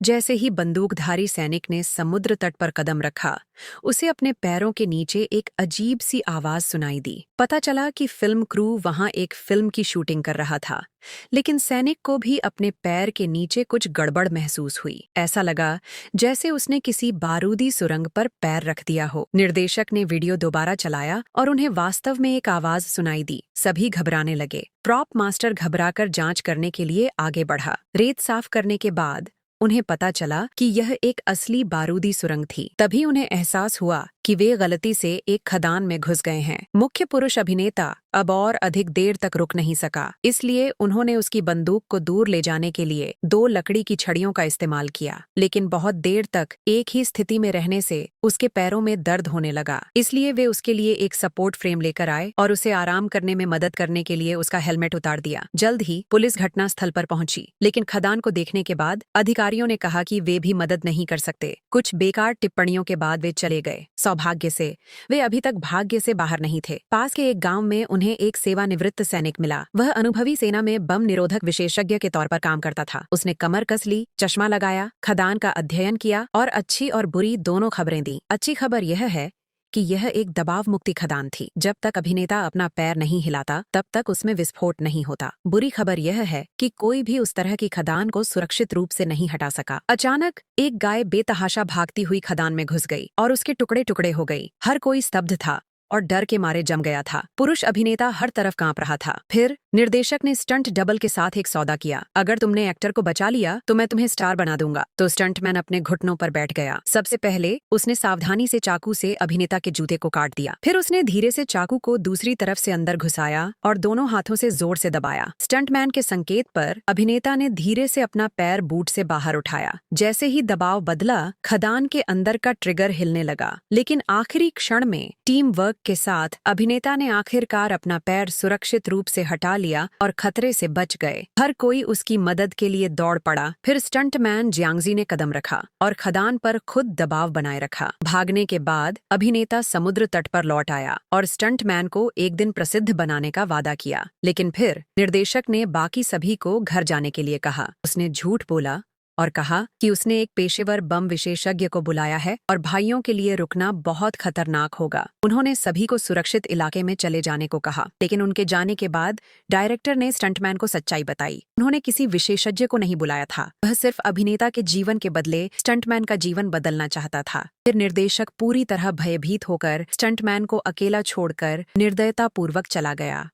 जैसे ही बंदूकधारी सैनिक ने समुद्र तट पर कदम रखा, उसे अपने पैरों के नीचे एक अजीब सी आवाज सुनाई दी। पता चला कि फिल्म क्रू वहां एक फिल्म की शूटिंग कर रहा था, लेकिन सैनिक को भी अपने पैर के नीचे कुछ गड़बड़ महसूस हुई। ऐसा लगा जैसे उसने किसी बारूदी सुरंग पर पैर रख दिया हो। निर्देशक ने वीडियो दोबारा चलाया और उन्हें वास्तव में एक आवाज सुनाई दी। सभी घबराने लगे। प्रॉप मास्टर घबराकर जांच करने के लिए आगे बढ़ा। रेत साफ करने के बाद उन्हें पता चला कि यह एक असली बारूदी सुरंग थी। तभी उन्हें एहसास हुआ कि वे गलती से एक खदान में घुस गए हैं। मुख्य पुरुष अभिनेता अब और अधिक देर तक रुक नहीं सका, इसलिए उन्होंने उसकी बंदूक को दूर ले जाने के लिए 2 लकड़ी की छड़ियों का इस्तेमाल किया। लेकिन बहुत देर तक एक ही स्थिति में रहने से उसके पैरों में दर्द होने लगा, इसलिए वे उसके लिए एक सपोर्ट फ्रेम लेकर आए और उसे आराम करने में मदद करने के लिए उसका हेलमेट उतार दिया। जल्द ही पुलिस घटनास्थल पर पहुंची, लेकिन खदान को देखने के बाद अधिकारियों ने कहा कि वे भी मदद नहीं कर सकते। कुछ बेकार टिप्पणियों के बाद वे चले गए। सौभाग्य से वे अभी तक भाग्य से बाहर नहीं थे। पास के एक गांव में उन्हें एक सेवानिवृत्त सैनिक मिला। वह अनुभवी सेना में बम निरोधक विशेषज्ञ के तौर पर काम करता था। उसने कमर कस ली, चश्मा लगाया, खदान का अध्ययन किया और अच्छी और बुरी दोनों खबरें दी। अच्छी खबर यह है कि यह एक दबाव मुक्ति खदान थी। जब तक अभिनेता अपना पैर नहीं हिलाता, तब तक उसमें विस्फोट नहीं होता। बुरी खबर यह है कि कोई भी उस तरह की खदान को सुरक्षित रूप से नहीं हटा सका। अचानक एक गाय बेतहाशा भागती हुई खदान में घुस गई और उसके टुकड़े टुकड़े हो गई। हर कोई स्तब्ध था और डर के मारे जम गया था। पुरुष अभिनेता हर तरफ कांप रहा था। फिर निर्देशक ने स्टंट डबल के साथ एक सौदा किया। अगर तुमने एक्टर को बचा लिया तो मैं तुम्हें स्टार बना दूंगा। तो स्टंटमैन अपने घुटनों पर बैठ गया। सबसे पहले उसने सावधानी से चाकू से अभिनेता के जूते को काट दिया। फिर उसने धीरे से चाकू को दूसरी तरफ से अंदर घुसाया और दोनों हाथों से जोर से दबाया। स्टंटमैन के संकेत पर अभिनेता ने धीरे से अपना पैर बूट से बाहर उठाया। जैसे ही दबाव बदला, खदान के अंदर का ट्रिगर हिलने लगा। लेकिन आखिरी क्षण में टीम वर्क के साथ अभिनेता ने आखिरकार अपना पैर सुरक्षित रूप से हटा लिया और खतरे से बच गए। हर कोई उसकी मदद के लिए दौड़ पड़ा। फिर स्टंटमैन जियांगजी ने कदम रखा और खदान पर खुद दबाव बनाए रखा। भागने के बाद अभिनेता समुद्र तट पर लौट आया और स्टंटमैन को एक दिन प्रसिद्ध बनाने का वादा किया। लेकिन फिर निर्देशक ने बाकी सभी को घर जाने के लिए कहा। उसने झूठ बोला और कहा कि उसने एक पेशेवर बम विशेषज्ञ को बुलाया है और भाइयों के लिए रुकना बहुत खतरनाक होगा। उन्होंने सभी को सुरक्षित इलाके में चले जाने को कहा, लेकिन उनके जाने के बाद डायरेक्टर ने स्टंटमैन को सच्चाई बताई। उन्होंने किसी विशेषज्ञ को नहीं बुलाया था। वह सिर्फ अभिनेता के जीवन के बदले स्टंटमैन का जीवन बदलना चाहता था। फिर निर्देशक पूरी तरह भयभीत होकर स्टंटमैन को अकेला छोड़कर निर्दयतापूर्वक चला गया।